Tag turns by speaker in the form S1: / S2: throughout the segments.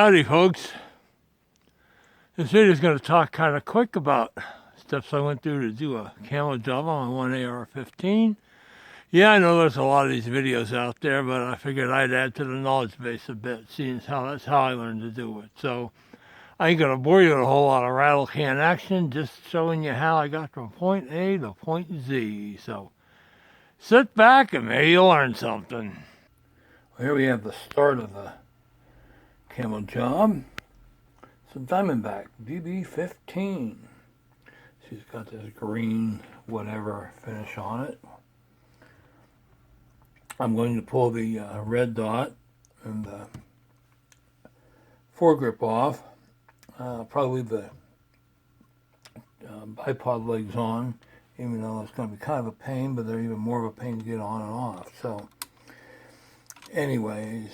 S1: Howdy folks. This video is going to talk kind of quick about steps I went through to do a camo job on my one AR-15. Yeah, I know there's a lot of these videos out there, but I figured I'd add to the knowledge base a bit, seeing that's how I learned to do it. So I ain't going to bore you with a whole lot of rattle can action, just showing you how I got from point A to point Z. So sit back and maybe you'll learn something. Well, here we have the start of the camo job. It's a Diamondback BB-15. She's got this green whatever finish on it. I'm going to pull the red dot and the foregrip off. Probably leave the bipod legs on, even though it's going to be kind of a pain, but they're even more of a pain to get on and off. So anyways,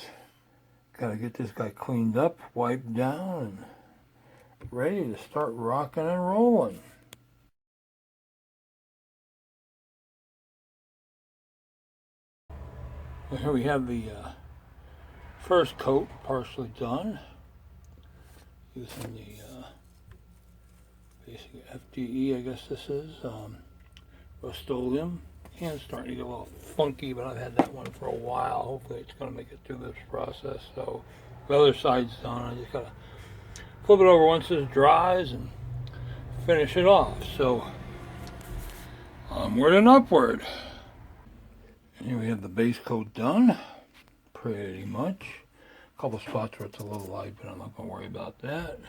S1: got to get this guy cleaned up, wiped down, and ready to start rocking and rolling. Well, here we have the first coat partially done using the basic FDE, I guess this is, Rust-Oleum. Hand's starting to get a little funky, but I've had that one for a while. Hopefully it's going to make it through this process. So the other side's done. I just got to flip it over once this dries and finish it off. So onward and upward. And here we have the base coat done, pretty much. A couple spots where it's a little light, but I'm not going to worry about that.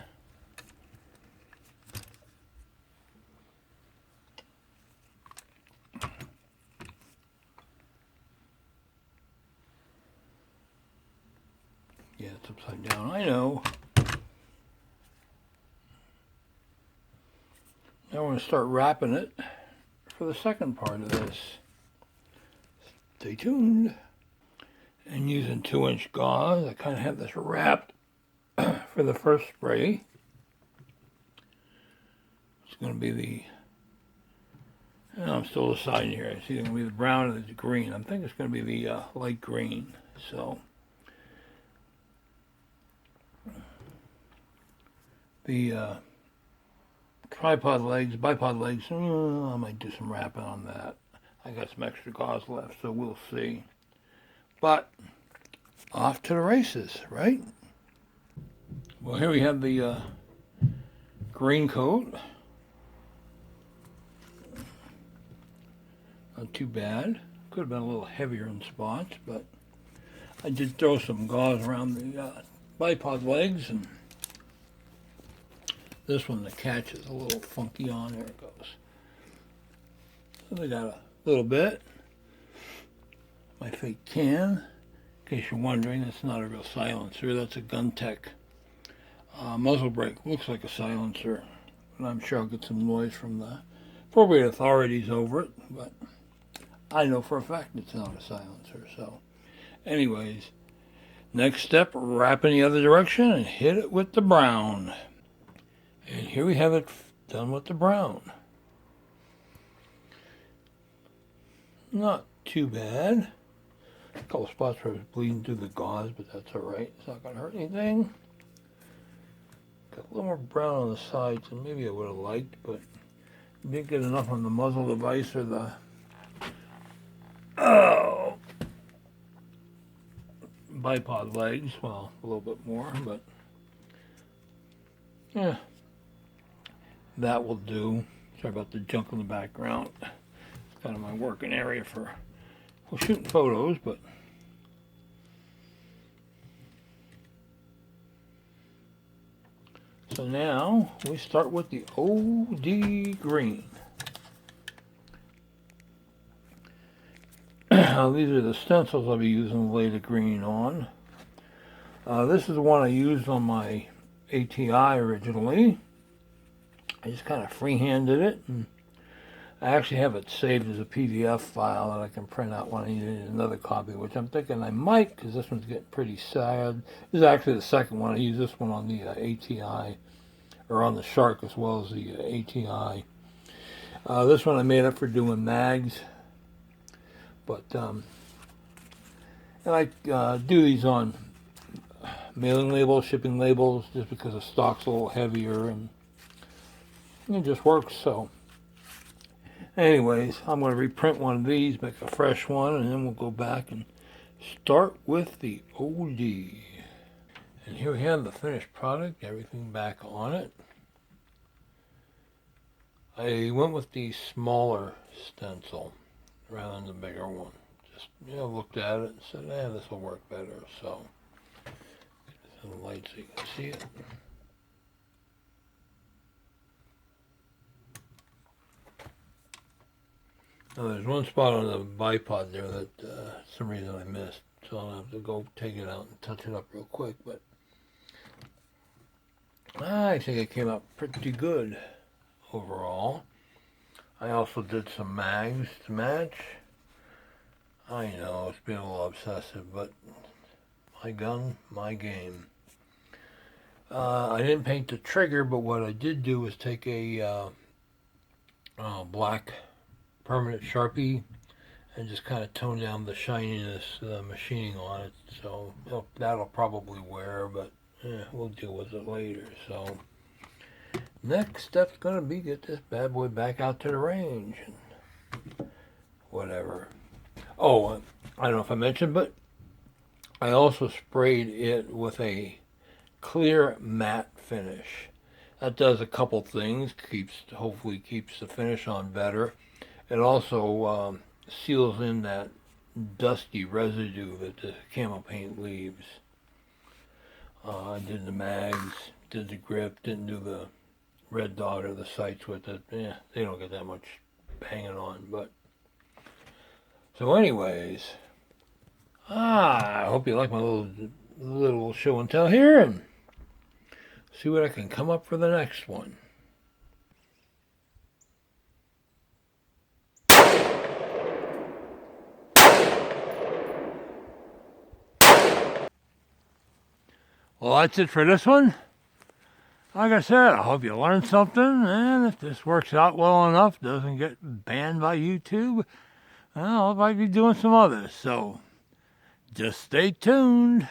S1: Yeah, it's upside down, I know. Now we're going to start wrapping it for the second part of this. Stay tuned. And using 2-inch gauze, I kind of have this wrapped for the first spray. It's going to be the, I'm still deciding here. It's either going to be the brown or the green. I'm thinking it's going to be the light green. So the tripod legs, bipod legs, I might do some wrapping on that. I got some extra gauze left, so we'll see. But off to the races, right? Well, here we have the green coat. Not too bad. Could have been a little heavier in spots, but I did throw some gauze around the bipod legs, and this one, the catch is a little funky on. There it goes. So they got a little bit. My fake can, in case you're wondering, it's not a real silencer. That's a GunTech muzzle brake. Looks like a silencer, but I'm sure I'll get some noise from the appropriate authorities over it. But I know for a fact it's not a silencer. So, anyways, next step: wrap in the other direction and hit it with the brown. And here we have it done with the brown. Not too bad. A couple spots where I was bleeding through the gauze, but that's alright. It's not going to hurt anything. Got a little more brown on the sides than maybe I would have liked, but didn't get enough on the muzzle device or the bipod legs. Well, a little bit more, but yeah, that will do. Sorry about the junk in the background. It's kind of my working area for shooting photos, but so now we start with the OD green. These are the stencils I'll be using to lay the green on. This is the one I used on my ATI originally. I just kind of freehanded it, and I actually have it saved as a PDF file that I can print out when I need another copy, which I'm thinking I might, because this one's getting pretty sad. This is actually the second one. I use this one on the ATI, or on the Shark as well as the ATI. This one I made up for doing mags, but and I do these on mailing labels, shipping labels, just because the stock's a little heavier, and it just works. So anyways, I'm going to reprint one of these, make a fresh one, and then we'll go back and start with the OD. And here we have the finished product, everything back on it. I went with the smaller stencil rather than the bigger one. Just, looked at it and said, this will work better. So, get this in the light so you can see it. Now, there's one spot on the bipod there that some reason I missed. So I'll have to go take it out and touch it up real quick. But I think it came out pretty good overall. I also did some mags to match. I know it's been a little obsessive, but my gun, my game. I didn't paint the trigger, but what I did do was take a black permanent Sharpie and just kind of tone down the shininess, machining on it. So that'll probably wear, but we'll deal with it later. So next step's gonna be get this bad boy back out to the range and whatever. Oh, I don't know if I mentioned, but I also sprayed it with a clear matte finish. That does a couple things. Hopefully keeps the finish on better. It also seals in that dusty residue that the camo paint leaves. I did the mags, did the grip, didn't do the red dot or the sights with it. They don't get that much hanging on, but so anyways, I hope you like my little show and tell here, and see what I can come up for the next one. Well, that's it for this one. Like I said, I hope you learned something, and if this works out well enough, doesn't get banned by YouTube, well, I might be doing some others, so just stay tuned.